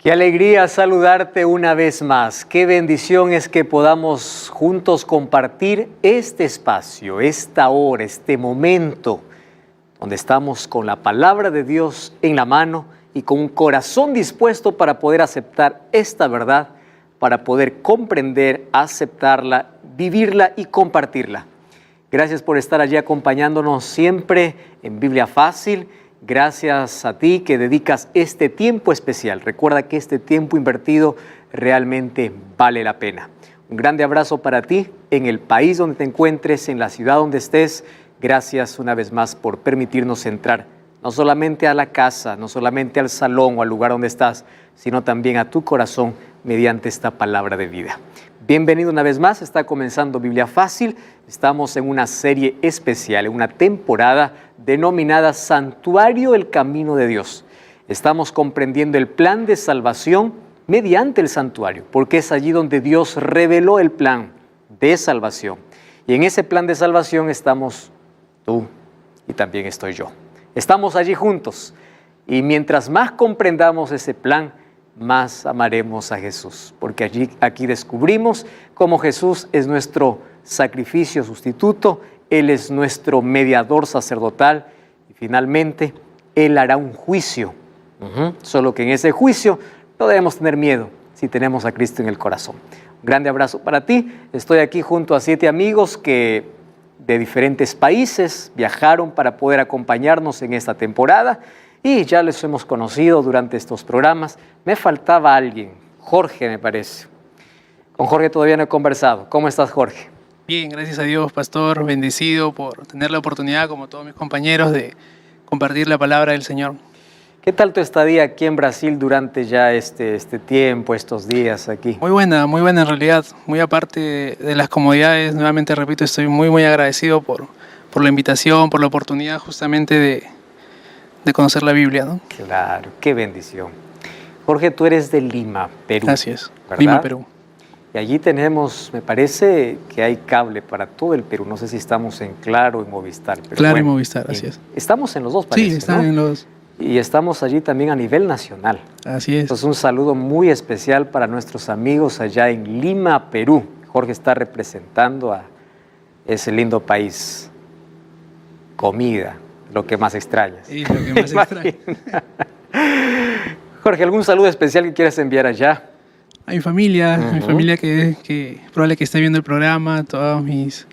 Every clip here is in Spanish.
Qué alegría saludarte una vez más. Qué bendición es que podamos juntos compartir este espacio, esta hora, este momento, donde estamos con la palabra de Dios en la mano y con un corazón dispuesto para poder aceptar esta verdad, para poder comprender, aceptarla, vivirla y compartirla. Gracias por estar allí acompañándonos siempre en Biblia Fácil. Gracias a ti que dedicas este tiempo especial. Recuerda que este tiempo invertido realmente vale la pena. Un grande abrazo para ti en el país donde te encuentres, en la ciudad donde estés. Gracias una vez más por permitirnos entrar no solamente a la casa, no solamente al salón o al lugar donde estás, sino también a tu corazón mediante esta palabra de vida. Bienvenido una vez más, está comenzando Biblia Fácil. Estamos en una serie especial, en una temporada denominada Santuario el Camino de Dios. Estamos comprendiendo el plan de salvación mediante el santuario, porque es allí donde Dios reveló el plan de salvación. Y en ese plan de salvación estamos tú y también estoy yo. Estamos allí juntos y mientras más comprendamos ese plan, más amaremos a Jesús, porque aquí descubrimos cómo Jesús es nuestro sacrificio sustituto, Él es nuestro mediador sacerdotal y finalmente Él hará un juicio. Solo que en ese juicio no debemos tener miedo si tenemos a Cristo en el corazón. Un grande abrazo para ti. Estoy aquí junto a 7 amigos que de diferentes países viajaron para poder acompañarnos en esta temporada y ya les hemos conocido durante estos programas. Me faltaba alguien, Jorge me parece. Con Jorge todavía no he conversado. ¿Cómo estás, Jorge? Bien, gracias a Dios, pastor, bendecido por tener la oportunidad, como todos mis compañeros, de compartir la palabra del Señor. ¿Qué tal tu estadía aquí en Brasil durante ya este tiempo, estos días aquí? Muy buena en realidad. Muy aparte de las comodidades, nuevamente repito, estoy muy agradecido por la invitación, por la oportunidad justamente de conocer la Biblia, ¿no? Claro, qué bendición. Jorge, tú eres de Lima, Perú. Así es, ¿verdad? Lima, Perú. Y allí tenemos, me parece que hay cable para todo el Perú. No sé si estamos en Claro o en Movistar. Pero Claro, bueno, y Movistar, así es. Estamos en los dos, parece, Sí, están, ¿no?, en los dos. Y estamos allí también a nivel nacional. Así es. Entonces un saludo muy especial para nuestros amigos allá en Lima, Perú. Jorge está representando a ese lindo país. Comida, lo que más extrañas. Sí, lo que más extraño. Jorge, ¿algún saludo especial que quieras enviar allá? A mi familia que probable que esté viendo el programa, todos mis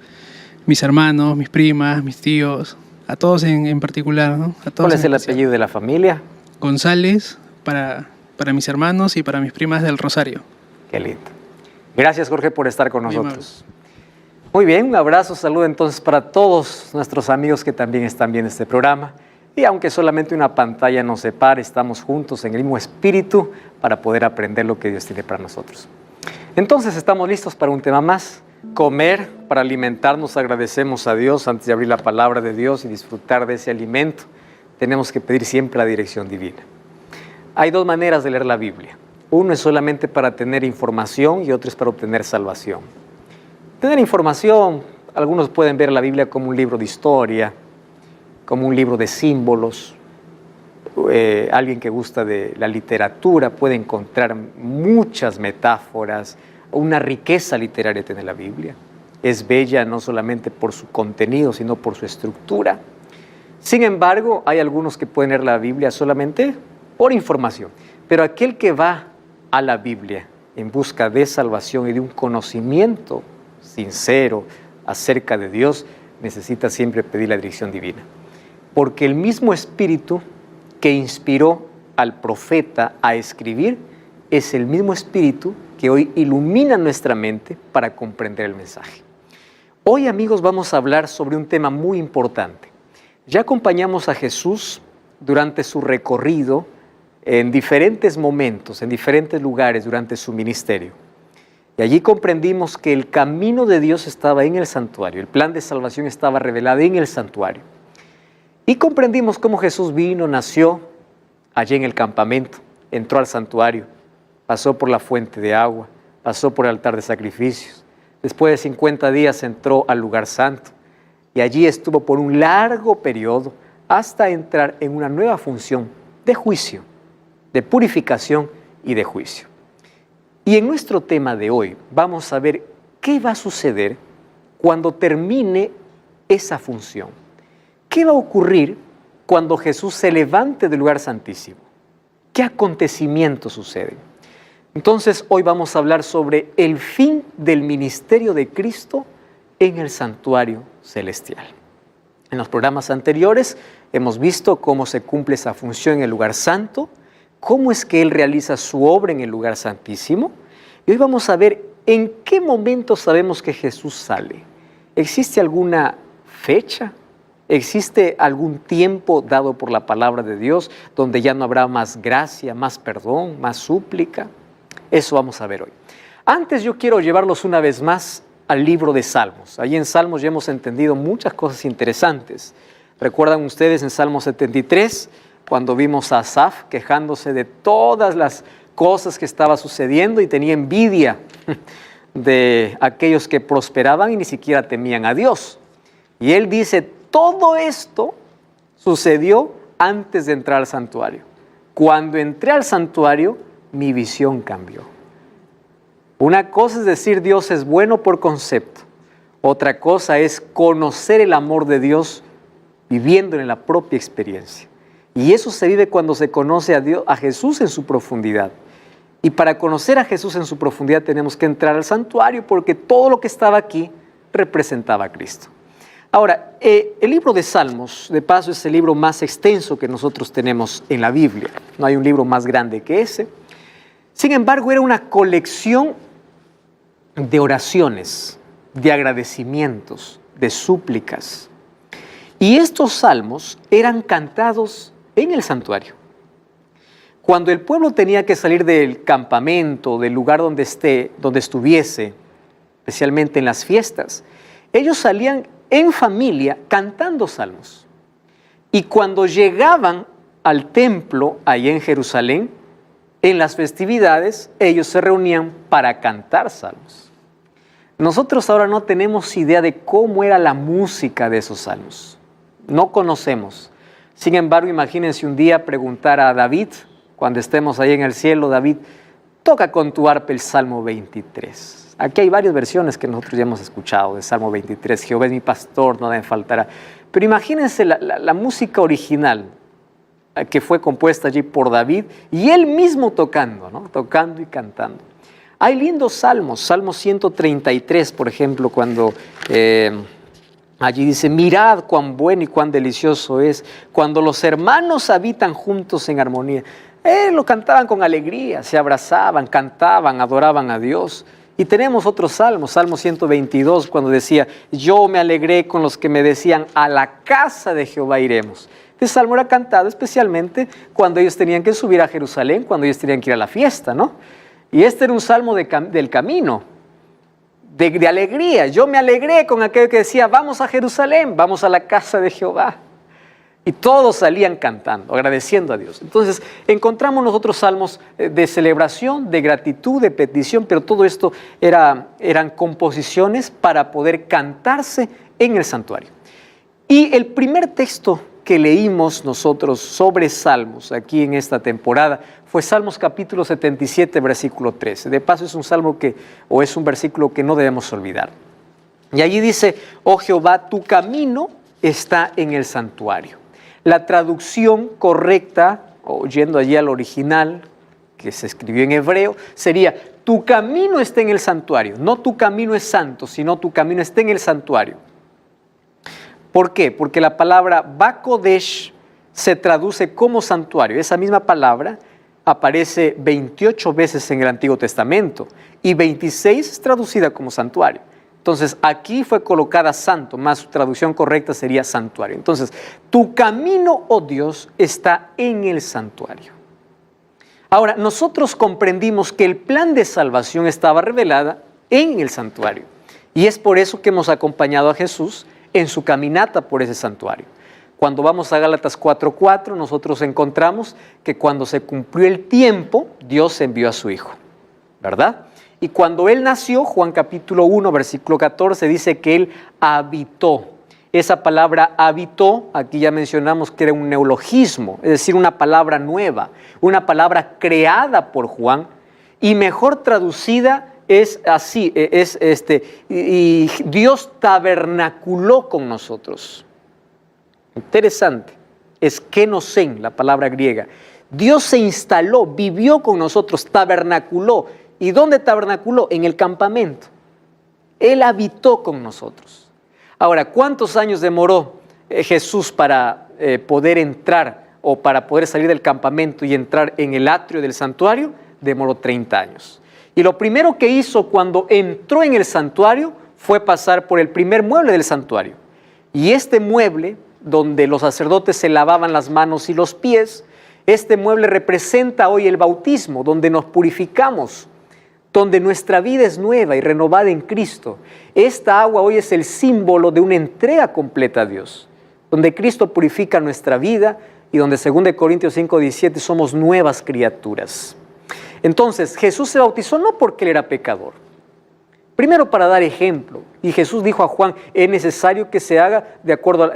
hermanos, mis primas, mis tíos, a todos en particular, ¿no? A todos. ¿Cuál es el apellido de la familia? González, para mis hermanos y para mis primas del Rosario. Qué lindo. Gracias, Jorge, por estar con nosotros. Muy bien, un abrazo, saludo entonces para todos nuestros amigos que también están viendo este programa. Y aunque solamente una pantalla nos separe, estamos juntos en el mismo espíritu para poder aprender lo que Dios tiene para nosotros. Entonces, estamos listos para un tema más. Comer, para alimentarnos, agradecemos a Dios antes de abrir la palabra de Dios y disfrutar de ese alimento. Tenemos que pedir siempre la dirección divina. Hay 2 maneras de leer la Biblia. Uno es solamente para tener información y otro es para obtener salvación. Tener información, algunos pueden ver la Biblia como un libro de historia, como un libro de símbolos. Alguien que gusta de la literatura puede encontrar muchas metáforas, una riqueza literaria tiene la Biblia. Es bella no solamente por su contenido, sino por su estructura. Sin embargo, hay algunos que pueden leer la Biblia solamente por información. Pero aquel que va a la Biblia en busca de salvación y de un conocimiento sincero acerca de Dios, necesita siempre pedir la dirección divina. Porque el mismo Espíritu que inspiró al profeta a escribir es el mismo Espíritu que hoy ilumina nuestra mente para comprender el mensaje. Hoy, amigos, vamos a hablar sobre un tema muy importante. Ya acompañamos a Jesús durante su recorrido en diferentes momentos, en diferentes lugares durante su ministerio. Y allí comprendimos que el camino de Dios estaba en el santuario, el plan de salvación estaba revelado en el santuario. Y comprendimos cómo Jesús vino, nació allí en el campamento, entró al santuario, pasó por la fuente de agua, pasó por el altar de sacrificios. Después de 50 días entró al lugar santo y allí estuvo por un largo periodo hasta entrar en una nueva función de juicio, de purificación y de juicio. Y en nuestro tema de hoy vamos a ver qué va a suceder cuando termine esa función. ¿Qué va a ocurrir cuando Jesús se levante del lugar santísimo? ¿Qué acontecimientos suceden? Entonces hoy vamos a hablar sobre el fin del ministerio de Cristo en el santuario celestial. En los programas anteriores hemos visto cómo se cumple esa función en el lugar santo, cómo es que Él realiza su obra en el lugar santísimo. Y hoy vamos a ver en qué momento sabemos que Jesús sale. ¿Existe alguna fecha? ¿Existe algún tiempo dado por la palabra de Dios donde ya no habrá más gracia, más perdón, más súplica? Eso vamos a ver hoy. Antes yo quiero llevarlos una vez más al libro de Salmos. Allí en Salmos ya hemos entendido muchas cosas interesantes. ¿Recuerdan ustedes en Salmo 73 cuando vimos a Asaf quejándose de todas las cosas que estaba sucediendo y tenía envidia de aquellos que prosperaban y ni siquiera temían a Dios? Y él dice, todo esto sucedió antes de entrar al santuario. Cuando entré al santuario, mi visión cambió. Una cosa es decir Dios es bueno por concepto. Otra cosa es conocer el amor de Dios viviendo en la propia experiencia. Y eso se vive cuando se conoce a Dios, a Jesús en su profundidad. Y para conocer a Jesús en su profundidad tenemos que entrar al santuario porque todo lo que estaba aquí representaba a Cristo. Ahora, el libro de Salmos, de paso, es el libro más extenso que nosotros tenemos en la Biblia. No hay un libro más grande que ese. Sin embargo, era una colección de oraciones, de agradecimientos, de súplicas. Y estos salmos eran cantados en el santuario. Cuando el pueblo tenía que salir del campamento, del lugar donde estuviese, especialmente en las fiestas, ellos salían en familia cantando salmos. Y cuando llegaban al templo, ahí en Jerusalén, en las festividades, ellos se reunían para cantar salmos. Nosotros ahora no tenemos idea de cómo era la música de esos salmos. No conocemos. Sin embargo, imagínense un día preguntar a David, cuando estemos ahí en el cielo, David, toca con tu arpa el Salmo 23. Aquí hay varias versiones que nosotros ya hemos escuchado de Salmo 23. Jehová es mi pastor, nada me faltará. Pero imagínense la música original que fue compuesta allí por David y él mismo tocando, ¿no? Tocando y cantando. Hay lindos salmos, Salmo 133, por ejemplo, cuando allí dice, mirad cuán bueno y cuán delicioso es cuando los hermanos habitan juntos en armonía. Lo cantaban con alegría, se abrazaban, cantaban, adoraban a Dios. Y tenemos otros salmos, Salmo 122, cuando decía, yo me alegré con los que me decían, a la casa de Jehová iremos. Este salmo era cantado especialmente cuando ellos tenían que subir a Jerusalén, cuando ellos tenían que ir a la fiesta, ¿no? Y este era un salmo del camino, de alegría. Yo me alegré con aquel que decía, vamos a Jerusalén, vamos a la casa de Jehová. Y todos salían cantando, agradeciendo a Dios. Entonces, encontramos nosotros salmos de celebración, de gratitud, de petición, pero todo esto eran composiciones para poder cantarse en el santuario. Y el primer texto que leímos nosotros sobre salmos aquí en esta temporada fue Salmos capítulo 77, versículo 13. De paso es un versículo que no debemos olvidar. Y allí dice, oh Jehová, tu camino está en el santuario. La traducción correcta, o yendo allí al original, que se escribió en hebreo, sería, tu camino está en el santuario. No tu camino es santo, sino tu camino está en el santuario. ¿Por qué? Porque la palabra Bakodesh se traduce como santuario. Esa misma palabra aparece 28 veces en el Antiguo Testamento y 26 es traducida como santuario. Entonces, aquí fue colocada santo, más su traducción correcta sería santuario. Entonces, tu camino, oh Dios, está en el santuario. Ahora, nosotros comprendimos que el plan de salvación estaba revelada en el santuario. Y es por eso que hemos acompañado a Jesús en su caminata por ese santuario. Cuando vamos a Gálatas 4:4, nosotros encontramos que cuando se cumplió el tiempo, Dios envió a su Hijo, ¿verdad? Y cuando Él nació, Juan capítulo 1, versículo 14, dice que Él habitó Esa palabra habitó, aquí ya mencionamos que era un neologismo, es decir, una palabra nueva, una palabra creada por Juan y mejor traducida es así, y Dios tabernaculó con nosotros. Interesante, es kenosen, la palabra griega. Dios se instaló, vivió con nosotros, tabernaculó. ¿Y dónde tabernaculó? En el campamento. Él habitó con nosotros. Ahora, ¿cuántos años demoró Jesús para poder entrar o para poder salir del campamento y entrar en el atrio del santuario? Demoró 30 años. Y lo primero que hizo cuando entró en el santuario fue pasar por el primer mueble del santuario. Y este mueble, donde los sacerdotes se lavaban las manos y los pies, este mueble representa hoy el bautismo, donde nos purificamos, donde nuestra vida es nueva y renovada en Cristo. Esta agua hoy es el símbolo de una entrega completa a Dios, donde Cristo purifica nuestra vida y donde 2 Corintios 5:17 somos nuevas criaturas. Entonces, Jesús se bautizó no porque él era pecador. Primero para dar ejemplo. Y Jesús dijo a Juan, es necesario que se haga de acuerdo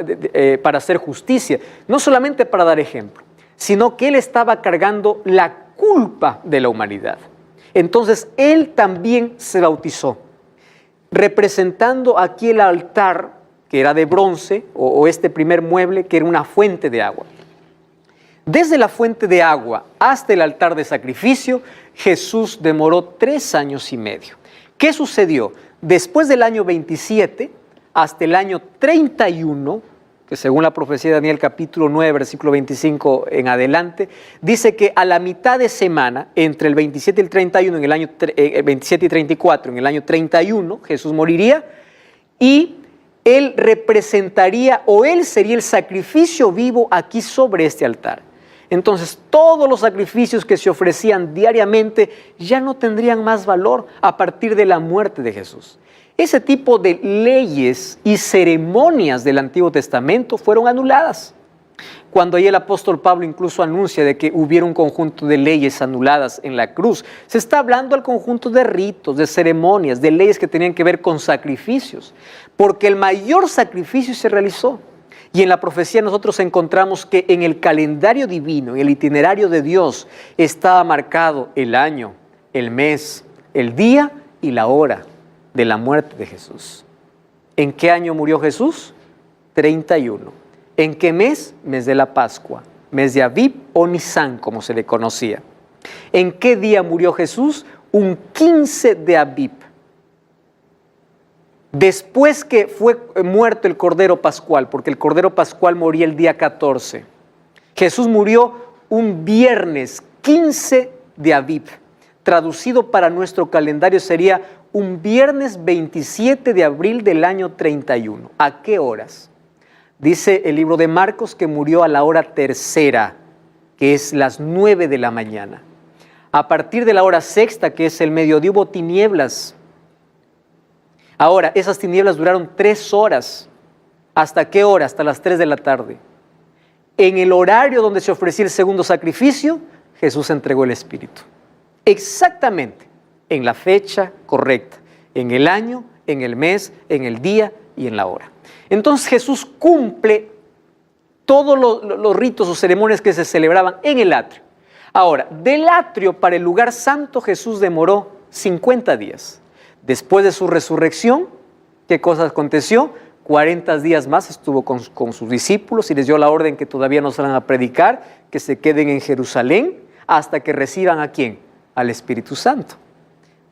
para hacer justicia. No solamente para dar ejemplo, sino que él estaba cargando la culpa de la humanidad. Entonces, él también se bautizó, representando aquí el altar, que era de bronce, o este primer mueble, que era una fuente de agua. Desde la fuente de agua hasta el altar de sacrificio, Jesús demoró 3 años y medio. ¿Qué sucedió? Después del año 27 hasta el año 31, que según la profecía de Daniel capítulo 9, versículo 25 en adelante, dice que a la mitad de semana, entre el 27 y el 31, en el año 27 y 34, en el año 31, Jesús moriría y él representaría, o él sería el sacrificio vivo aquí sobre este altar. Entonces, todos los sacrificios que se ofrecían diariamente ya no tendrían más valor a partir de la muerte de Jesús. Ese tipo de leyes y ceremonias del Antiguo Testamento fueron anuladas. Cuando ahí el apóstol Pablo incluso anuncia de que hubiera un conjunto de leyes anuladas en la cruz, se está hablando del conjunto de ritos, de ceremonias, de leyes que tenían que ver con sacrificios, porque el mayor sacrificio se realizó. Y en la profecía nosotros encontramos que en el calendario divino, en el itinerario de Dios, estaba marcado el año, el mes, el día y la hora de la muerte de Jesús. ¿En qué año murió Jesús? 31. ¿En qué mes? Mes de la Pascua, mes de Abib o Nisán, como se le conocía. ¿En qué día murió Jesús? Un 15 de Abib. Después que fue muerto el Cordero Pascual, porque el Cordero Pascual moría el día 14. Jesús murió un viernes 15 de Abib. Traducido para nuestro calendario sería un viernes 27 de abril del año 31. ¿A qué horas? Dice el libro de Marcos que murió a la hora tercera, que es las 9 de la mañana. A partir de la hora sexta, que es el mediodía, hubo tinieblas. Ahora, esas tinieblas duraron 3 horas. ¿Hasta qué hora? Hasta las 3 de la tarde. En el horario donde se ofrecía el segundo sacrificio, Jesús entregó el Espíritu. Exactamente, en la fecha correcta, en el año, en el mes, en el día y en la hora. Entonces Jesús cumple todos los ritos o ceremonias que se celebraban en el atrio. Ahora, del atrio para el lugar santo Jesús demoró 50 días. Después de su resurrección, ¿qué cosa aconteció? 40 días más estuvo con sus discípulos y les dio la orden que todavía no salgan a predicar, que se queden en Jerusalén hasta que reciban ¿a quién? Al Espíritu Santo.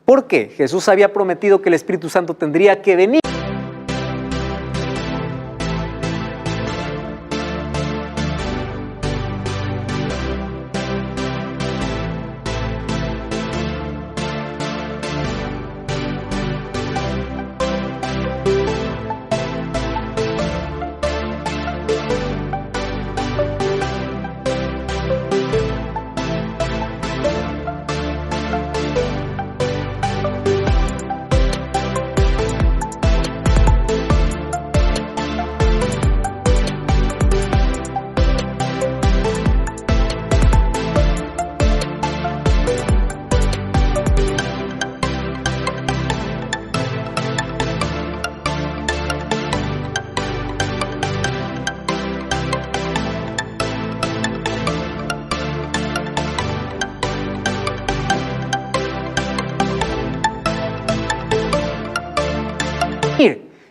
¿Por qué? Jesús había prometido que el Espíritu Santo tendría que venir.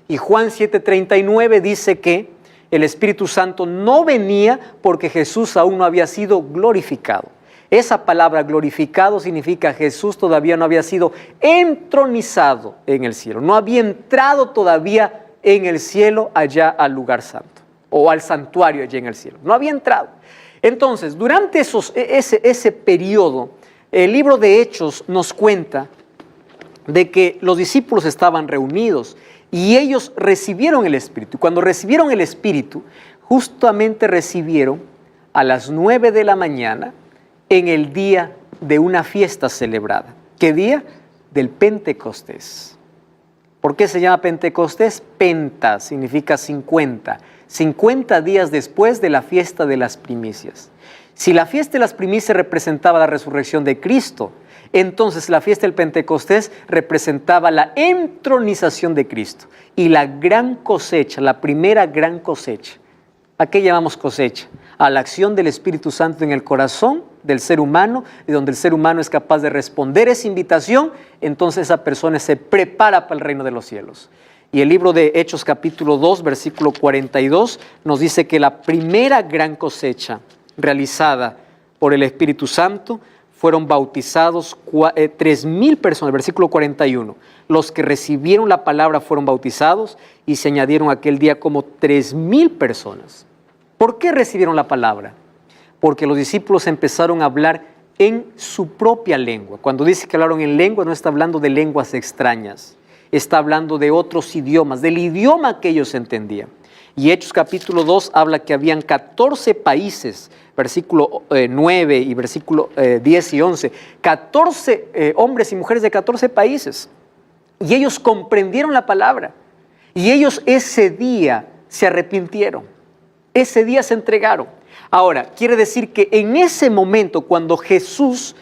Y Juan 7:39 dice que el Espíritu Santo no venía porque Jesús aún no había sido glorificado. Esa palabra glorificado significa Jesús todavía no había sido entronizado en el cielo. No había entrado todavía en el cielo allá al lugar santo o al santuario allá en el cielo. No había entrado. Entonces, durante ese periodo, el libro de Hechos nos cuenta de que los discípulos estaban reunidos y ellos recibieron el Espíritu. Cuando recibieron el Espíritu, justamente recibieron a las 9 de la mañana en el día de una fiesta celebrada. ¿Qué día? Del Pentecostés. ¿Por qué se llama Pentecostés? Penta significa 50. 50 días después de la fiesta de las primicias. Si la fiesta de las primicias representaba la resurrección de Cristo, entonces la fiesta del Pentecostés representaba la entronización de Cristo y la gran cosecha, la primera gran cosecha. ¿A qué llamamos cosecha? A la acción del Espíritu Santo en el corazón del ser humano, y donde el ser humano es capaz de responder esa invitación, entonces esa persona se prepara para el reino de los cielos. Y el libro de Hechos capítulo 2, versículo 42, nos dice que la primera gran cosecha realizada por el Espíritu Santo fueron bautizados 3,000 personas, versículo 41. Los que recibieron la palabra fueron bautizados y se añadieron aquel día como 3,000 personas. ¿Por qué recibieron la palabra? Porque los discípulos empezaron a hablar en su propia lengua. Cuando dice que hablaron en lengua, no está hablando de lenguas extrañas, está hablando de otros idiomas, del idioma que ellos entendían. Y Hechos capítulo 2 habla que habían 14 países, versículo 9 y versículo 10 y 11, 14 hombres y mujeres de 14 países. Y ellos comprendieron la palabra. Y ellos ese día se arrepintieron. Ese día se entregaron. Ahora, quiere decir que en ese momento, cuando Jesús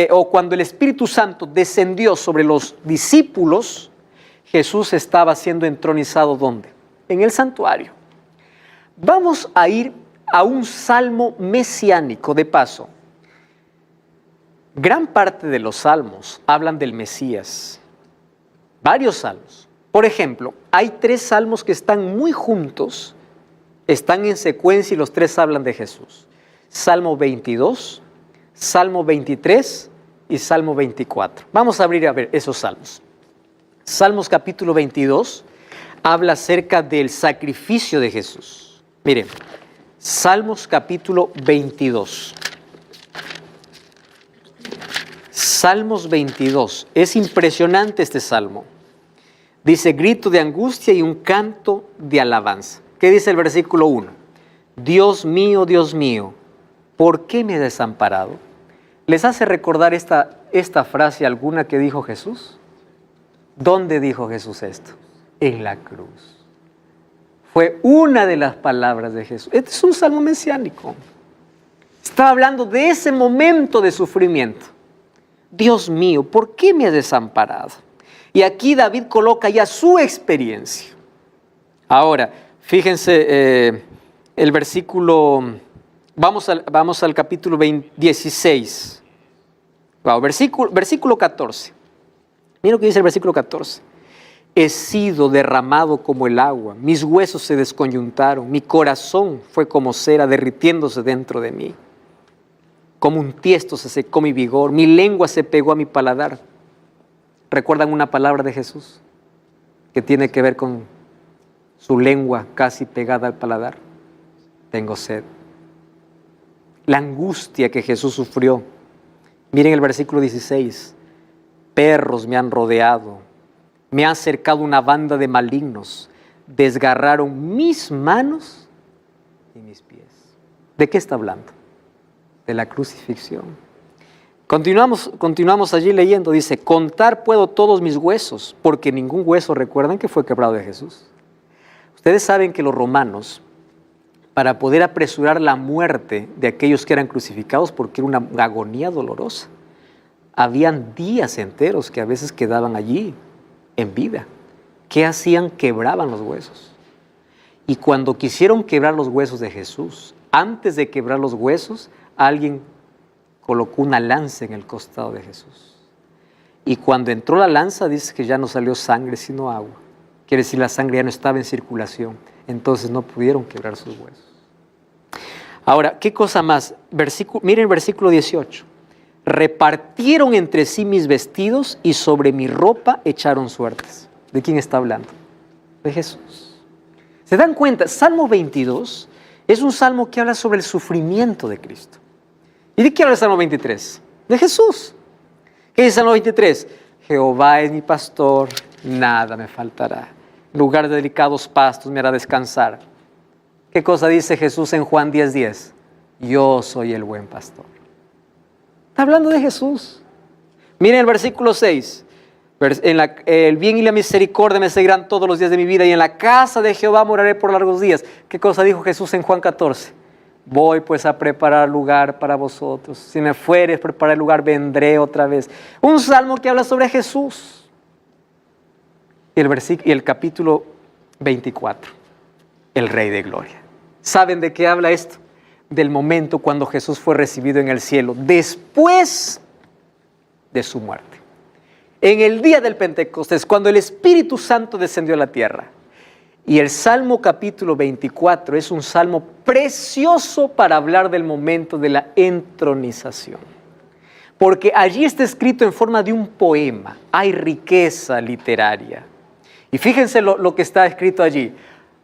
o cuando el Espíritu Santo descendió sobre los discípulos, Jesús estaba siendo entronizado, ¿dónde? En el santuario. Vamos a ir a un salmo mesiánico de paso. Gran parte de los salmos hablan del Mesías. Varios salmos. Por ejemplo, hay 3 salmos que están muy juntos, están en secuencia y los 3 hablan de Jesús. Salmo 22, Salmo 23 y Salmo 24. Vamos a abrir a ver esos salmos. Salmos capítulo 22 habla acerca del sacrificio de Jesús. Miren, Salmos capítulo 22. Salmos 22. Es impresionante este salmo. Dice grito de angustia y un canto de alabanza. ¿Qué dice el versículo 1? Dios mío, ¿por qué me has desamparado? ¿Les hace recordar esta frase alguna que dijo Jesús? ¿Dónde dijo Jesús esto? En la cruz. Fue una de las palabras de Jesús. Este es un salmo mesiánico. Está hablando de ese momento de sufrimiento. Dios mío, ¿por qué me has desamparado? Y aquí David coloca ya su experiencia. Ahora, fíjense el versículo, vamos al capítulo 16. Wow, versículo 14. Mira lo que dice el versículo 14. He sido derramado como el agua, mis huesos se desconyuntaron, mi corazón fue como cera derritiéndose dentro de mí. Como un tiesto se secó mi vigor, mi lengua se pegó a mi paladar. ¿Recuerdan una palabra de Jesús que tiene que ver con su lengua casi pegada al paladar? Tengo sed. La angustia que Jesús sufrió. Miren el versículo 16. Perros me han rodeado, me ha acercado una banda de malignos, desgarraron mis manos y mis pies. ¿De qué está hablando? De la crucifixión. Continuamos allí leyendo, dice, contar puedo todos mis huesos, porque ningún hueso, recuerdan que fue quebrado de Jesús. Ustedes saben que los romanos, para poder apresurar la muerte de aquellos que eran crucificados, porque era una agonía dolorosa, habían días enteros que a veces quedaban allí en vida. ¿Qué hacían? Quebraban los huesos. Y cuando quisieron quebrar los huesos de Jesús, antes de quebrar los huesos, alguien colocó una lanza en el costado de Jesús. Y cuando entró la lanza, dice que ya no salió sangre sino agua. Quiere decir, la sangre ya no estaba en circulación. Entonces no pudieron quebrar sus huesos. Ahora, ¿qué cosa más? Miren el versículo 18. Repartieron entre sí mis vestidos y sobre mi ropa echaron suertes. ¿De quién está hablando? De Jesús. ¿Se dan cuenta? Salmo 22 es un salmo que habla sobre el sufrimiento de Cristo. ¿Y de qué habla el Salmo 23? De Jesús. ¿Qué dice el Salmo 23? Jehová es mi pastor, nada me faltará. En lugar de delicados pastos me hará descansar. ¿Qué cosa dice Jesús en Juan 10:10? Yo soy el buen pastor. Está hablando de Jesús. Miren el versículo 6. El bien y la misericordia me seguirán todos los días de mi vida y en la casa de Jehová moraré por largos días. ¿Qué cosa dijo Jesús en Juan 14? Voy pues a preparar lugar para vosotros. Si me fueres a preparar el lugar, vendré otra vez. Un salmo que habla sobre Jesús. Y el capítulo 24, el Rey de Gloria. ¿Saben de qué habla esto? Del momento cuando Jesús fue recibido en el cielo, después de su muerte. En el día del Pentecostés, cuando el Espíritu Santo descendió a la tierra. Y el Salmo capítulo 24 es un salmo precioso para hablar del momento de la entronización. Porque allí está escrito en forma de un poema. Hay riqueza literaria. Y fíjense lo que está escrito allí.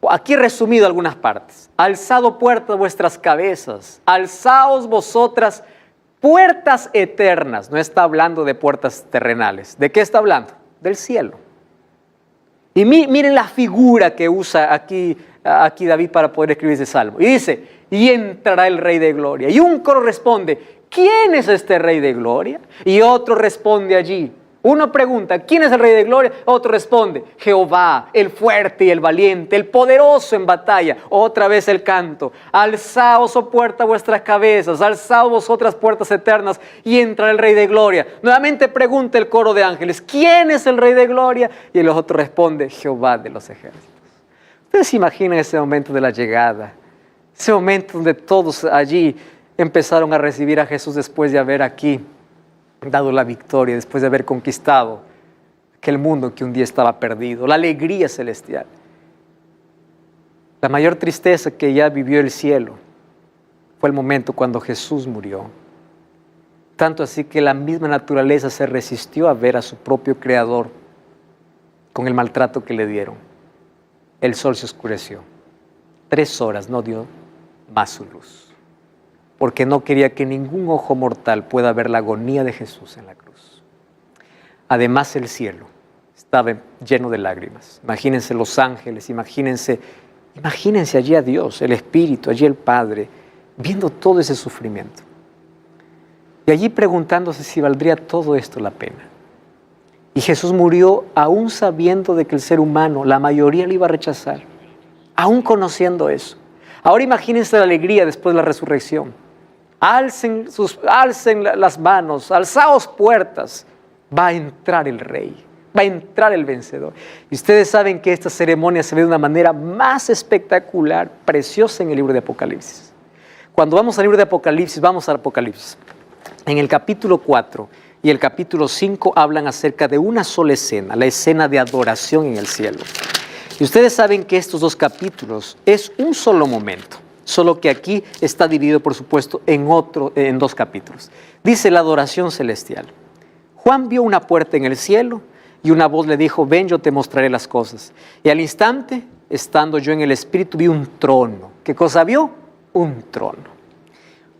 Aquí he resumido algunas partes. Alzado puertas vuestras cabezas, alzaos vosotras puertas eternas. No está hablando de puertas terrenales. ¿De qué está hablando? Del cielo. Y miren la figura que usa aquí David para poder escribir ese salmo. Y dice, y entrará el Rey de Gloria. Y un coro responde, ¿quién es este Rey de Gloria? Y otro responde allí. Uno pregunta, ¿quién es el Rey de Gloria? Otro responde, Jehová, el fuerte y el valiente, el poderoso en batalla. Otra vez el canto, alzaos, oh puerta, vuestras cabezas, alzaos vosotras puertas eternas y entra el Rey de Gloria. Nuevamente pregunta el coro de ángeles, ¿quién es el Rey de Gloria? Y el otro responde, Jehová de los ejércitos. Ustedes se imaginan ese momento de la llegada, ese momento donde todos allí empezaron a recibir a Jesús después de haber aquí dado la victoria, después de haber conquistado aquel mundo que un día estaba perdido, la alegría celestial. La mayor tristeza que ya vivió el cielo fue el momento cuando Jesús murió. Tanto así que la misma naturaleza se resistió a ver a su propio Creador con el maltrato que le dieron. El sol se oscureció. 3 horas no dio más su luz. Porque no quería que ningún ojo mortal pueda ver la agonía de Jesús en la cruz. Además, el cielo estaba lleno de lágrimas. Imagínense los ángeles, imagínense allí a Dios, el Espíritu, allí el Padre, viendo todo ese sufrimiento. Y allí preguntándose si valdría todo esto la pena. Y Jesús murió aún sabiendo de que el ser humano, la mayoría le iba a rechazar, aún conociendo eso. Ahora imagínense la alegría después de la resurrección. Alcen las manos, alzaos puertas. Va a entrar el Rey, va a entrar el vencedor. Y ustedes saben que esta ceremonia se ve de una manera más espectacular, preciosa en el libro de Apocalipsis. Cuando vamos al libro de Apocalipsis, vamos al Apocalipsis. En el capítulo 4 y el capítulo 5 hablan acerca de una sola escena, la escena de adoración en el cielo. Y ustedes saben que estos 2 capítulos es un solo momento. Solo que aquí está dividido, por supuesto, en 2 capítulos. Dice la adoración celestial. Juan vio una puerta en el cielo y una voz le dijo, ven, yo te mostraré las cosas. Y al instante, estando yo en el Espíritu, vi un trono. ¿Qué cosa vio? Un trono.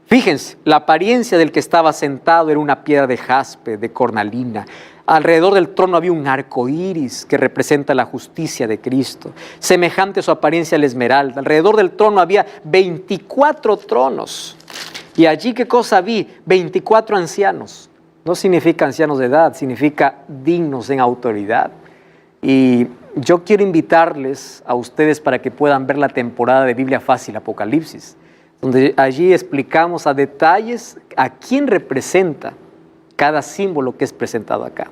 Fíjense, la apariencia del que estaba sentado era una piedra de jaspe, de cornalina. Alrededor del trono había un arco iris que representa la justicia de Cristo, semejante a su apariencia a la esmeralda. Alrededor del trono había 24 tronos. Y allí, ¿qué cosa vi? 24 ancianos. No significa ancianos de edad, significa dignos en autoridad. Y yo quiero invitarles a ustedes para que puedan ver la temporada de Biblia Fácil, Apocalipsis, donde allí explicamos a detalles a quién representa cada símbolo que es presentado acá.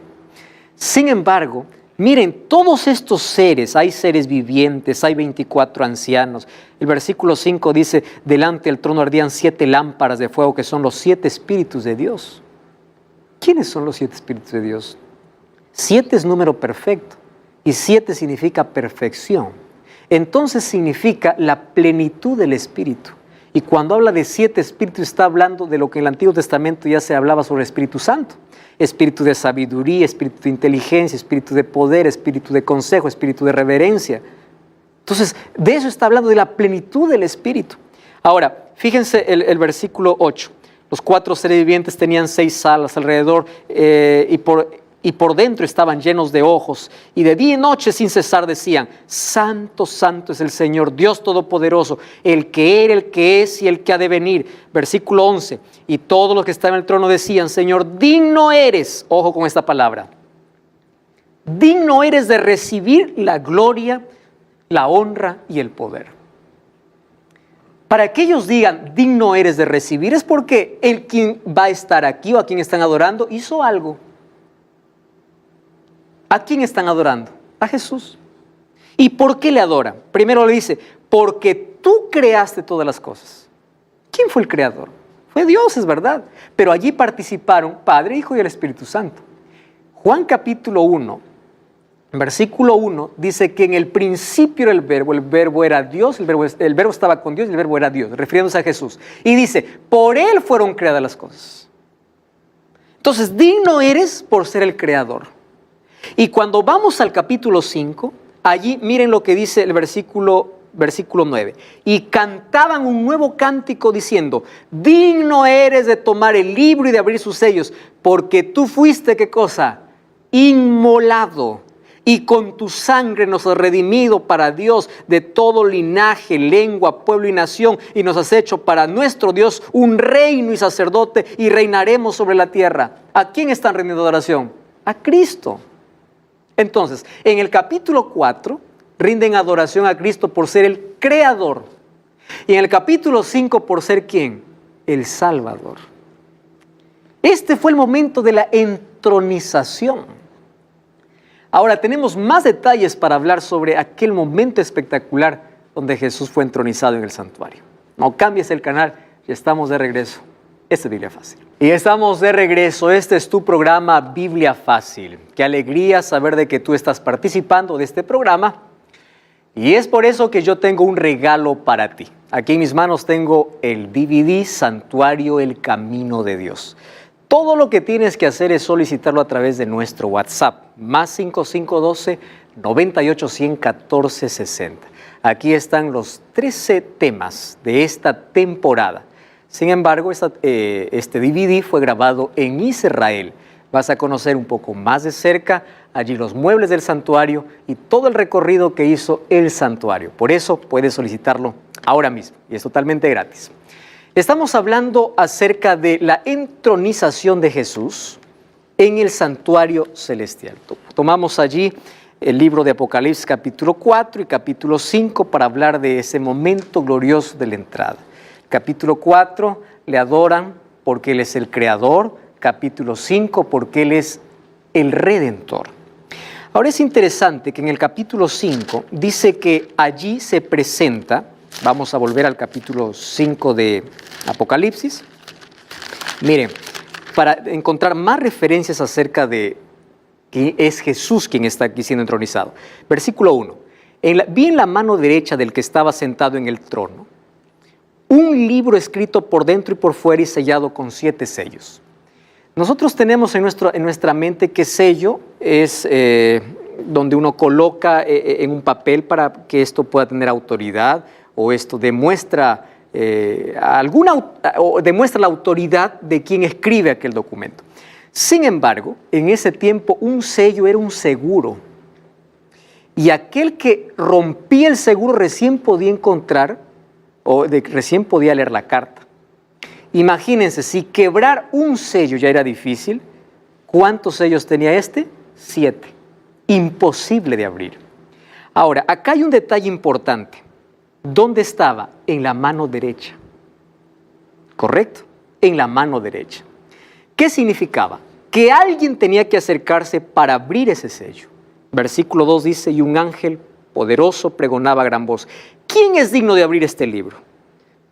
Sin embargo, miren, todos estos seres, hay seres vivientes, hay 24 ancianos. El versículo 5 dice, delante del trono ardían 7 lámparas de fuego, que son los 7 espíritus de Dios. ¿Quiénes son los 7 espíritus de Dios? 7 es número perfecto. y 7 significa perfección. Entonces significa la plenitud del Espíritu. Y cuando habla de 7 espíritus, está hablando de lo que en el Antiguo Testamento ya se hablaba sobre el Espíritu Santo. Espíritu de sabiduría, espíritu de inteligencia, espíritu de poder, espíritu de consejo, espíritu de reverencia. Entonces, de eso está hablando, de la plenitud del Espíritu. Ahora, fíjense el versículo 8. Los 4 seres vivientes tenían 6 alas alrededor y por dentro estaban llenos de ojos. Y de día y noche sin cesar decían: Santo, santo es el Señor, Dios Todopoderoso, el que era, el que es y el que ha de venir. Versículo 11. Y todos los que estaban en el trono decían: Señor, digno eres, ojo con esta palabra, digno eres de recibir la gloria, la honra y el poder. Para que ellos digan digno eres de recibir, es porque el quien va a estar aquí o a quien están adorando hizo algo. ¿A quién están adorando? A Jesús. ¿Y por qué le adoran? Primero le dice: porque tú creaste todas las cosas. ¿Quién fue el creador? Fue Dios, es verdad. Pero allí participaron Padre, Hijo y el Espíritu Santo. Juan capítulo 1, versículo 1, dice que en el principio era el verbo era Dios, el verbo estaba con Dios y el verbo era Dios, refiriéndose a Jesús. Y dice: por Él fueron creadas las cosas. Entonces, digno eres por ser el creador. Y cuando vamos al capítulo 5, allí miren lo que dice el versículo 9. Y cantaban un nuevo cántico diciendo: digno eres de tomar el libro y de abrir sus sellos, porque tú fuiste, ¿qué cosa? Inmolado, y con tu sangre nos has redimido para Dios de todo linaje, lengua, pueblo y nación, y nos has hecho para nuestro Dios un reino y sacerdote, y reinaremos sobre la tierra. ¿A quién están rindiendo adoración? A Cristo. Entonces, en el capítulo 4, rinden adoración a Cristo por ser el creador. Y en el capítulo 5, por ser ¿quién? El Salvador. Este fue el momento de la entronización. Ahora, tenemos más detalles para hablar sobre aquel momento espectacular donde Jesús fue entronizado en el santuario. No cambies el canal, ya estamos de regreso. Esta es Biblia Fácil. Y estamos de regreso. Este es tu programa Biblia Fácil. Qué alegría saber de que tú estás participando de este programa. Y es por eso que yo tengo un regalo para ti. Aquí en mis manos tengo el DVD Santuario, el Camino de Dios. Todo lo que tienes que hacer es solicitarlo a través de nuestro WhatsApp. Más 5512 98 100 14 60. Aquí están los 13 temas de esta temporada. Sin embargo, este DVD fue grabado en Israel. Vas a conocer un poco más de cerca allí los muebles del santuario y todo el recorrido que hizo el santuario. Por eso puedes solicitarlo ahora mismo y es totalmente gratis. Estamos hablando acerca de la entronización de Jesús en el santuario celestial. Tomamos allí el libro de Apocalipsis capítulo 4 y capítulo 5 para hablar de ese momento glorioso de la entrada. Capítulo 4, le adoran porque Él es el Creador. Capítulo 5, porque Él es el Redentor. Ahora es interesante que en el capítulo 5 dice que allí se presenta, vamos a volver al capítulo 5 de Apocalipsis. Miren, para encontrar más referencias acerca de que es Jesús quien está aquí siendo entronizado. Versículo 1. Vi en la mano derecha del que estaba sentado en el trono un libro escrito por dentro y por fuera y sellado con 7 sellos. Nosotros tenemos en nuestra mente que sello es donde uno coloca en un papel para que esto pueda tener autoridad o esto demuestra demuestra la autoridad de quien escribe aquel documento. Sin embargo, en ese tiempo un sello era un seguro y aquel que rompía el seguro recién podía encontrar recién podía leer la carta. Imagínense, si quebrar un sello ya era difícil, ¿cuántos sellos tenía este? 7. Imposible de abrir. Ahora, acá hay un detalle importante. ¿Dónde estaba? En la mano derecha. ¿Correcto? En la mano derecha. ¿Qué significaba? Que alguien tenía que acercarse para abrir ese sello. Versículo 2 dice: y un ángel poderoso pregonaba a gran voz: ¿quién es digno de abrir este libro?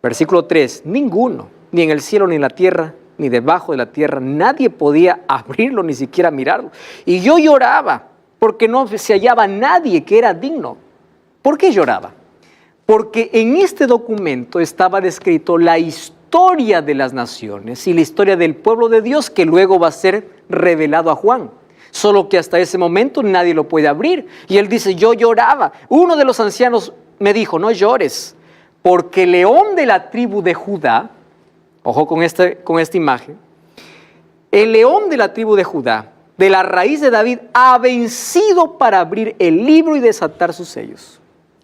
Versículo 3, ninguno, ni en el cielo, ni en la tierra, ni debajo de la tierra, nadie podía abrirlo, ni siquiera mirarlo. Y yo lloraba, porque no se hallaba nadie que era digno. ¿Por qué lloraba? Porque en este documento estaba descrito la historia de las naciones y la historia del pueblo de Dios que luego va a ser revelado a Juan. Solo que hasta ese momento nadie lo puede abrir. Y él dice, yo lloraba. Uno de los ancianos me dijo, no llores, porque el león de la tribu de Judá, ojo con esta imagen, el león de la tribu de Judá, de la raíz de David, ha vencido para abrir el libro y desatar sus sellos.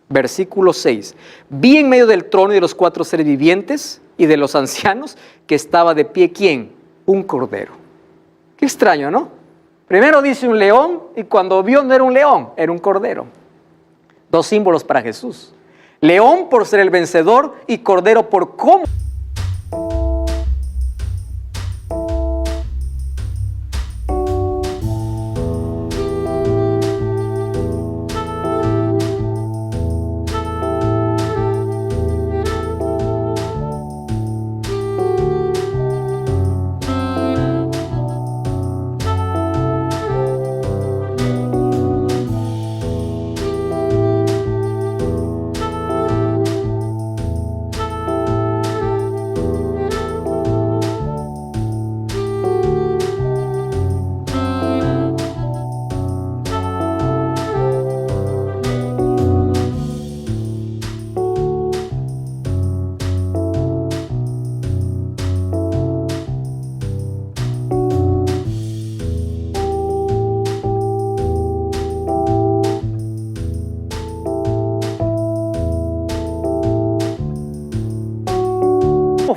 Versículo 6. Vi en medio del trono y de los 4 seres vivientes y de los ancianos que estaba de pie, ¿quién? Un cordero. Qué extraño, ¿no? Primero dice un león y cuando vio no era un león, era un cordero. 2 símbolos para Jesús. León por ser el vencedor y cordero por cómo.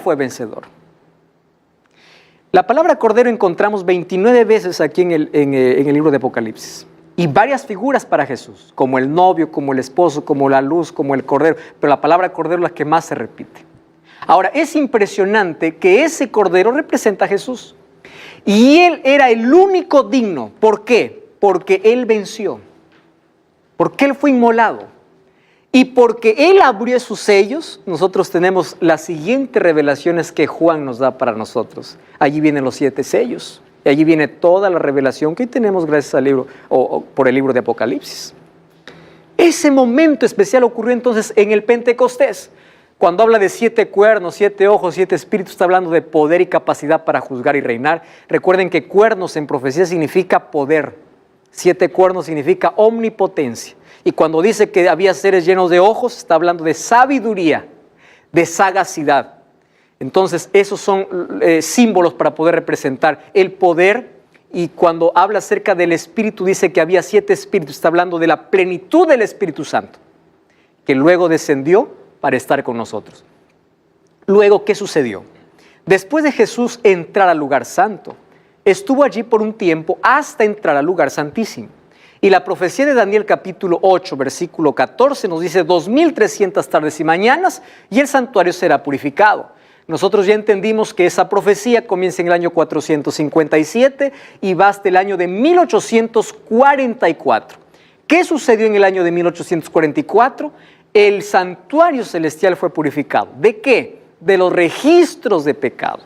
Fue vencedor. La palabra cordero encontramos 29 veces aquí en el libro de Apocalipsis y varias figuras para Jesús, como el novio, como el esposo, como la luz, como el cordero, pero la palabra cordero es la que más se repite. Ahora, es impresionante que ese cordero representa a Jesús y él era el único digno. ¿Por qué? Porque él venció, porque él fue inmolado. Y porque Él abrió sus sellos, nosotros tenemos las siguientes revelaciones que Juan nos da para nosotros. Allí vienen los 7 sellos. Y allí viene toda la revelación que hoy tenemos gracias al libro, o por el libro de Apocalipsis. Ese momento especial ocurrió entonces en el Pentecostés. Cuando habla de 7 cuernos, 7 ojos, 7 espíritus, está hablando de poder y capacidad para juzgar y reinar. Recuerden que cuernos en profecía significa poder. 7 cuernos significa omnipotencia. Y cuando dice que había seres llenos de ojos, está hablando de sabiduría, de sagacidad. Entonces, esos son símbolos para poder representar el poder. Y cuando habla acerca del Espíritu, dice que había 7 espíritus. Está hablando de la plenitud del Espíritu Santo, que luego descendió para estar con nosotros. Luego, ¿qué sucedió? Después de Jesús entrar al lugar santo, estuvo allí por un tiempo hasta entrar al lugar santísimo. Y la profecía de Daniel capítulo 8, versículo 14 nos dice 2300 tardes y mañanas y el santuario será purificado. Nosotros ya entendimos que esa profecía comienza en el año 457 y va hasta el año de 1844. ¿Qué sucedió en el año de 1844? El santuario celestial fue purificado. ¿De qué? De los registros de pecado.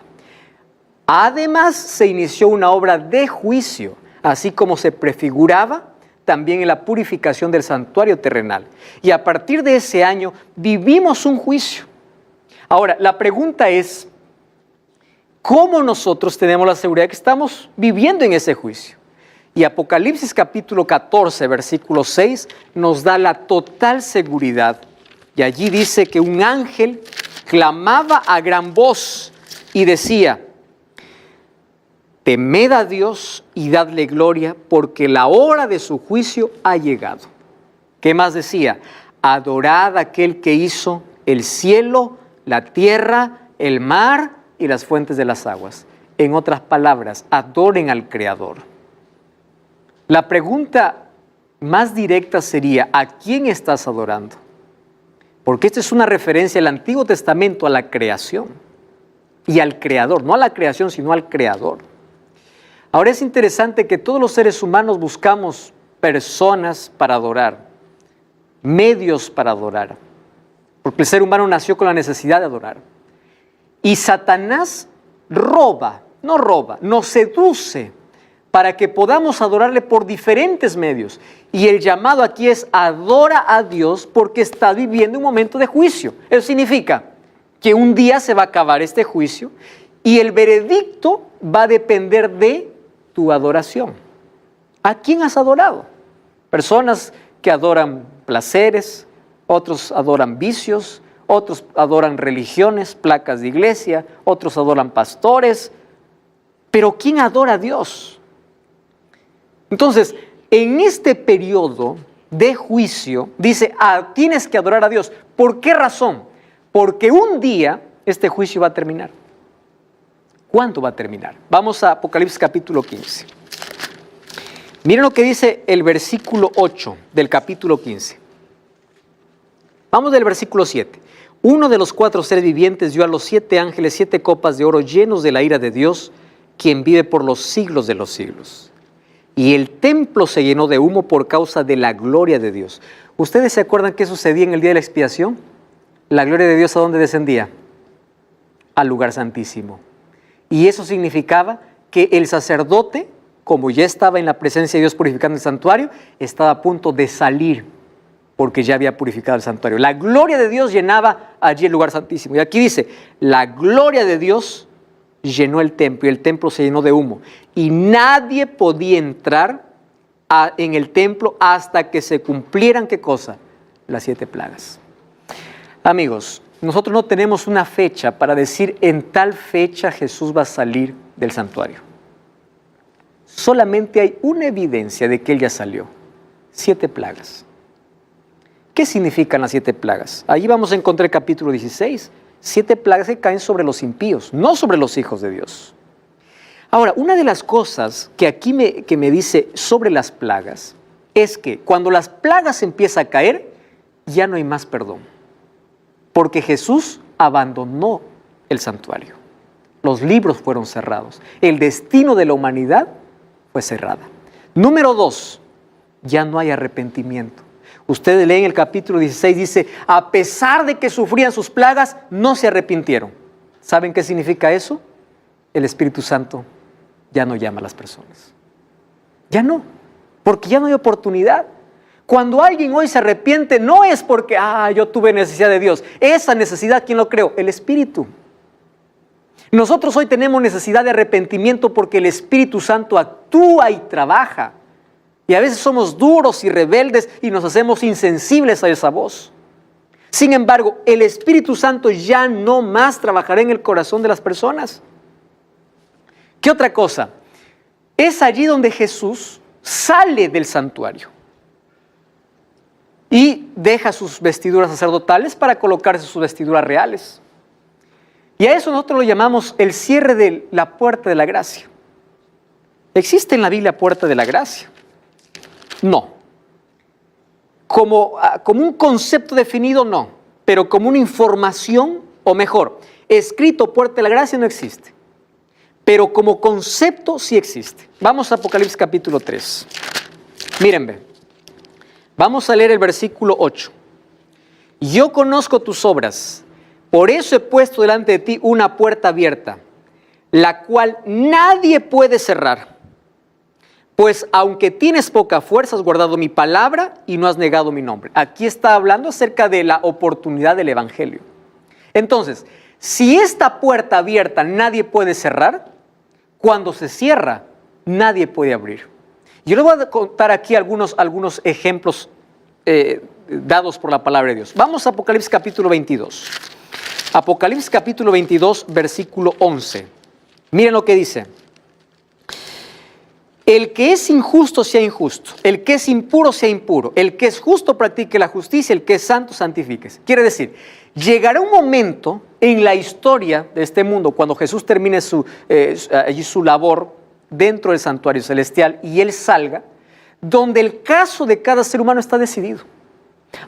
Además, se inició una obra de juicio, así como se prefiguraba también en la purificación del santuario terrenal. Y a partir de ese año vivimos un juicio. Ahora, la pregunta es, ¿cómo nosotros tenemos la seguridad de que estamos viviendo en ese juicio? Y Apocalipsis capítulo 14, versículo 6, nos da la total seguridad. Y allí dice que un ángel clamaba a gran voz y decía, temed a Dios y dadle gloria, porque la hora de su juicio ha llegado. ¿Qué más decía? Adorad a aquel que hizo el cielo, la tierra, el mar y las fuentes de las aguas. En otras palabras, adoren al Creador. La pregunta más directa sería, ¿a quién estás adorando? Porque esta es una referencia del Antiguo Testamento a la creación y al Creador, no a la creación, sino al Creador. Ahora es interesante que todos los seres humanos buscamos personas para adorar, medios para adorar, porque el ser humano nació con la necesidad de adorar. Y Satanás nos seduce para que podamos adorarle por diferentes medios. Y el llamado aquí es adora a Dios porque está viviendo un momento de juicio. Eso significa que un día se va a acabar este juicio y el veredicto va a depender de tu adoración. ¿A quién has adorado? Personas que adoran placeres, otros adoran vicios, otros adoran religiones, placas de iglesia, otros adoran pastores. Pero ¿quién adora a Dios? Entonces, en este periodo de juicio, dice, tienes que adorar a Dios. ¿Por qué razón? Porque un día este juicio va a terminar. ¿Cuándo va a terminar? Vamos a Apocalipsis capítulo 15. Miren lo que dice el versículo 8 del capítulo 15. Vamos del versículo 7. Uno de los 4 seres vivientes dio a los 7 ángeles 7 copas de oro llenos de la ira de Dios, quien vive por los siglos de los siglos. Y el templo se llenó de humo por causa de la gloria de Dios. ¿Ustedes se acuerdan qué sucedía en el día de la expiación? La gloria de Dios, ¿a dónde descendía? Al lugar santísimo. Y eso significaba que el sacerdote, como ya estaba en la presencia de Dios purificando el santuario, estaba a punto de salir porque ya había purificado el santuario. La gloria de Dios llenaba allí el lugar santísimo. Y aquí dice, la gloria de Dios llenó el templo y el templo se llenó de humo. Y nadie podía entrar en el templo hasta que se cumplieran, ¿qué cosa? Las 7 plagas. Amigos, nosotros no tenemos una fecha para decir en tal fecha Jesús va a salir del santuario. Solamente hay una evidencia de que Él ya salió. 7 plagas. ¿Qué significan las 7 plagas? Allí vamos a encontrar el capítulo 16. 7 plagas que caen sobre los impíos, no sobre los hijos de Dios. Ahora, una de las cosas que aquí me dice sobre las plagas es que cuando las plagas empiezan a caer, ya no hay más perdón. Porque Jesús abandonó el santuario. Los libros fueron cerrados. El destino de la humanidad fue cerrada. Número 2, ya no hay arrepentimiento. Ustedes leen el capítulo 16, dice, a pesar de que sufrían sus plagas, no se arrepintieron. ¿Saben qué significa eso? El Espíritu Santo ya no llama a las personas. Ya no, porque ya no hay oportunidad. Cuando alguien hoy se arrepiente, no es porque, yo tuve necesidad de Dios. Esa necesidad, ¿quién lo creó? El Espíritu. Nosotros hoy tenemos necesidad de arrepentimiento porque el Espíritu Santo actúa y trabaja. Y a veces somos duros y rebeldes y nos hacemos insensibles a esa voz. Sin embargo, el Espíritu Santo ya no más trabajará en el corazón de las personas. ¿Qué otra cosa? Es allí donde Jesús sale del santuario y deja sus vestiduras sacerdotales para colocarse sus vestiduras reales. Y a eso nosotros lo llamamos el cierre de la puerta de la gracia. ¿Existe en la Biblia puerta de la gracia? No. Como un concepto definido, no. Pero como una información, o mejor, escrito puerta de la gracia no existe. Pero como concepto sí existe. Vamos a Apocalipsis capítulo 3. Mírenme. Vamos a leer el versículo 8. Yo conozco tus obras, por eso he puesto delante de ti una puerta abierta, la cual nadie puede cerrar. Pues aunque tienes poca fuerza, has guardado mi palabra y no has negado mi nombre. Aquí está hablando acerca de la oportunidad del Evangelio. Entonces, si esta puerta abierta nadie puede cerrar, cuando se cierra, nadie puede abrir. Yo les voy a contar aquí algunos ejemplos dados por la palabra de Dios. Vamos a Apocalipsis capítulo 22. Apocalipsis capítulo 22, versículo 11. Miren lo que dice. El que es injusto sea injusto, el que es impuro sea impuro, el que es justo practique la justicia, el que es santo santifíquese. Quiere decir, llegará un momento en la historia de este mundo, cuando Jesús termine su labor dentro del santuario celestial y Él salga, donde el caso de cada ser humano está decidido.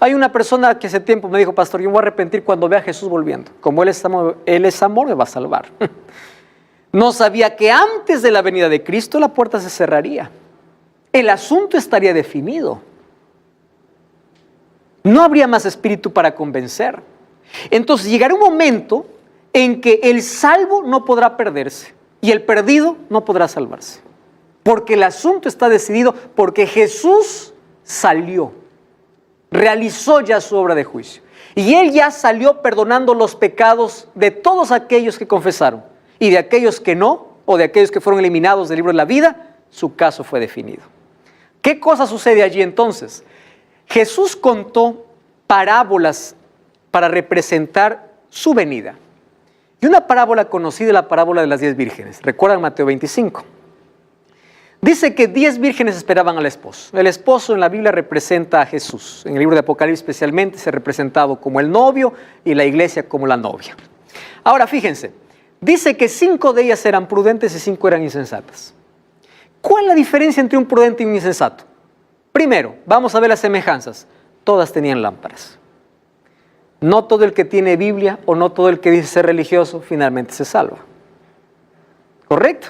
Hay una persona que hace tiempo me dijo, pastor, yo me voy a arrepentir cuando vea a Jesús volviendo. Como Él es amor, me va a salvar. No sabía que antes de la venida de Cristo la puerta se cerraría. El asunto estaría definido. No habría más espíritu para convencer. Entonces llegará un momento en que el salvo no podrá perderse y el perdido no podrá salvarse. Porque el asunto está decidido, porque Jesús salió, realizó ya su obra de juicio. Y Él ya salió perdonando los pecados de todos aquellos que confesaron. Y de aquellos que no, o de aquellos que fueron eliminados del libro de la vida, su caso fue definido. ¿Qué cosa sucede allí entonces? Jesús contó parábolas para representar su venida. Y una parábola conocida es la parábola de las 10 vírgenes. ¿Recuerdan Mateo 25? Dice que 10 vírgenes esperaban al esposo. El esposo en la Biblia representa a Jesús. En el libro de Apocalipsis especialmente se ha representado como el novio y la iglesia como la novia. Ahora fíjense, dice que 5 de ellas eran prudentes y 5 eran insensatas. ¿Cuál es la diferencia entre un prudente y un insensato? Primero, vamos a ver las semejanzas. Todas tenían lámparas. No todo el que tiene Biblia o no todo el que dice ser religioso finalmente se salva. ¿Correcto?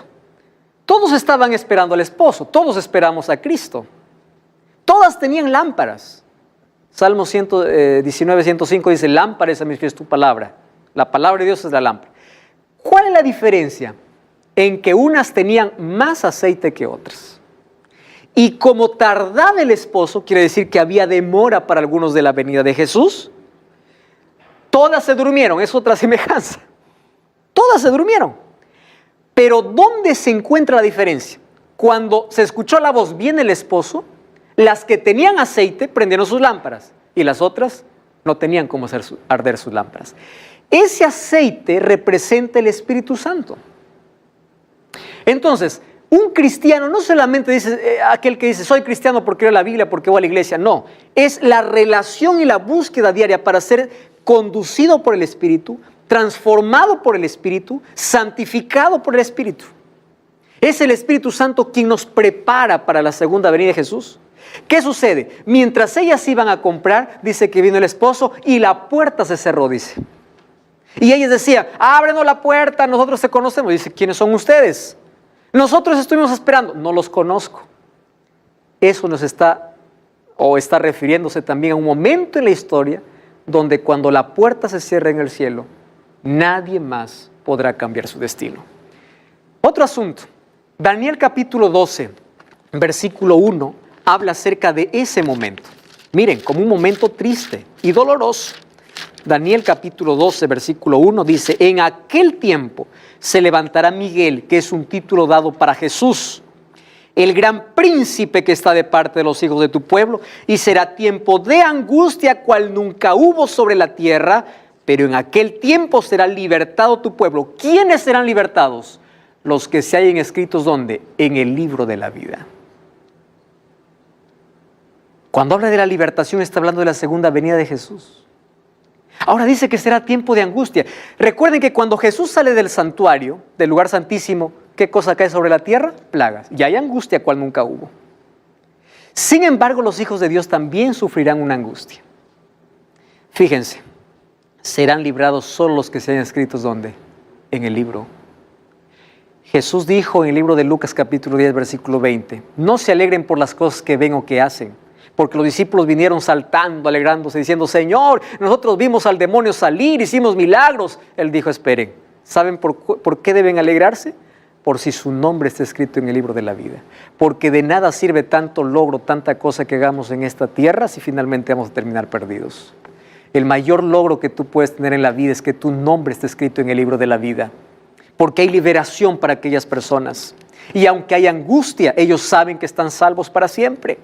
Todos estaban esperando al esposo, todos esperamos a Cristo. Todas tenían lámparas. Salmo 19, 105 dice, lámpara es a mis pies tu palabra. La palabra de Dios es la lámpara. ¿Cuál es la diferencia? En que unas tenían más aceite que otras. Y como tardaba el esposo, quiere decir que había demora para algunos de la venida de Jesús, todas se durmieron, es otra semejanza. Todas se durmieron. Pero ¿dónde se encuentra la diferencia? Cuando se escuchó la voz, viene el esposo, las que tenían aceite prendieron sus lámparas y las otras no tenían cómo hacer arder sus lámparas. Ese aceite representa el Espíritu Santo. Entonces, un cristiano no solamente dice aquel que dice soy cristiano porque leo la Biblia, porque voy a la iglesia, no. Es la relación y la búsqueda diaria para ser conducido por el Espíritu, transformado por el Espíritu, santificado por el Espíritu. Es el Espíritu Santo quien nos prepara para la segunda venida de Jesús. ¿Qué sucede? Mientras ellas iban a comprar, dice que vino el esposo y la puerta se cerró, dice. Y ellas decían, ábrenos la puerta, nosotros te conocemos. Dice, ¿quiénes son ustedes? Nosotros estuvimos esperando, no los conozco. Eso nos está refiriéndose también a un momento en la historia donde cuando la puerta se cierra en el cielo, nadie más podrá cambiar su destino. Otro asunto, Daniel capítulo 12, versículo 1, habla acerca de ese momento. Miren, como un momento triste y doloroso. Daniel capítulo 12, versículo 1 dice, en aquel tiempo se levantará Miguel, que es un título dado para Jesús, el gran príncipe que está de parte de los hijos de tu pueblo, y será tiempo de angustia cual nunca hubo sobre la tierra, pero en aquel tiempo será libertado tu pueblo. ¿Quiénes serán libertados? Los que se hallen escritos, ¿dónde? En el libro de la vida. Cuando habla de la liberación está hablando de la segunda venida de Jesús. Ahora dice que será tiempo de angustia. Recuerden que cuando Jesús sale del santuario, del lugar santísimo, ¿qué cosa cae sobre la tierra? Plagas. Y hay angustia cual nunca hubo. Sin embargo, los hijos de Dios también sufrirán una angustia. Fíjense, serán librados solo los que se hayan escritos, ¿dónde? En el libro. Jesús dijo en el libro de Lucas capítulo 10, versículo 20, no se alegren por las cosas que ven o que hacen, porque los discípulos vinieron saltando, alegrándose, diciendo, Señor, nosotros vimos al demonio salir, hicimos milagros. Él dijo, esperen, ¿saben por qué deben alegrarse? Por si su nombre está escrito en el libro de la vida. Porque de nada sirve tanto logro, tanta cosa que hagamos en esta tierra si finalmente vamos a terminar perdidos. El mayor logro que tú puedes tener en la vida es que tu nombre esté escrito en el libro de la vida. Porque hay liberación para aquellas personas. Y aunque hay angustia, ellos saben que están salvos para siempre.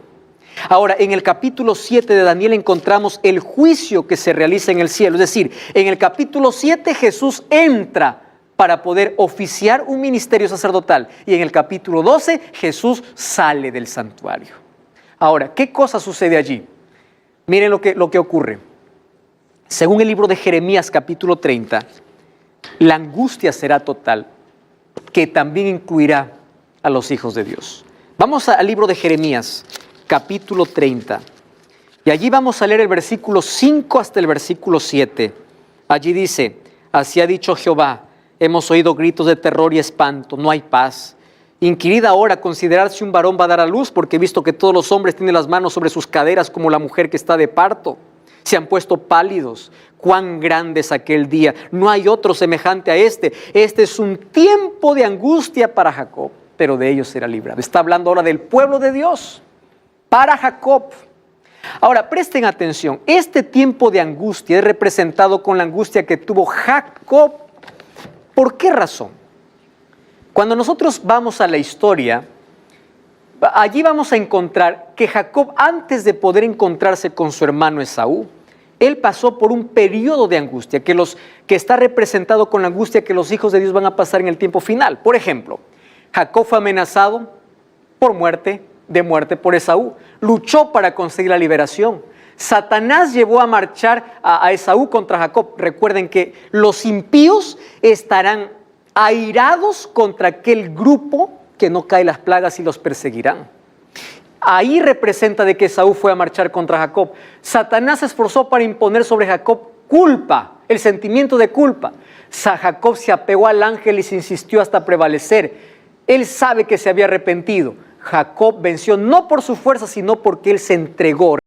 Ahora, en el capítulo 7 de Daniel encontramos el juicio que se realiza en el cielo. Es decir, en el capítulo 7 Jesús entra para poder oficiar un ministerio sacerdotal. Y en el capítulo 12 Jesús sale del santuario. Ahora, ¿qué cosa sucede allí? Miren lo que ocurre. Según el libro de Jeremías capítulo 30, la angustia será total, que también incluirá a los hijos de Dios. Vamos al libro de Jeremías capítulo 30. Y allí vamos a leer el versículo 5 hasta el versículo 7. Allí dice, así ha dicho Jehová, hemos oído gritos de terror y espanto, no hay paz. Inquirid ahora, considerad si un varón va a dar a luz, porque he visto que todos los hombres tienen las manos sobre sus caderas como la mujer que está de parto. Se han puesto pálidos. Cuán grande es aquel día. No hay otro semejante a este. Este es un tiempo de angustia para Jacob. pero de ellos será librado. Está hablando ahora del pueblo de Dios para Jacob. Ahora, presten atención, este tiempo de angustia es representado con la angustia que tuvo Jacob. ¿Por qué razón? Cuando nosotros vamos a la historia, allí vamos a encontrar que Jacob, antes de poder encontrarse con su hermano Esaú, él pasó por un periodo de angustia que está representado con la angustia que los hijos de Dios van a pasar en el tiempo final. Por ejemplo, Jacob fue amenazado de muerte por Esaú. Luchó para conseguir la liberación. Satanás llevó a marchar a Esaú contra Jacob. Recuerden que los impíos estarán airados contra aquel grupo que no cae las plagas y los perseguirán. Ahí representa de que Esaú fue a marchar contra Jacob. Satanás se esforzó para imponer sobre Jacob culpa, el sentimiento de culpa. Jacob se apegó al ángel y se insistió hasta prevalecer. Él sabe que se había arrepentido. Jacob venció no por su fuerza, sino porque él se entregó.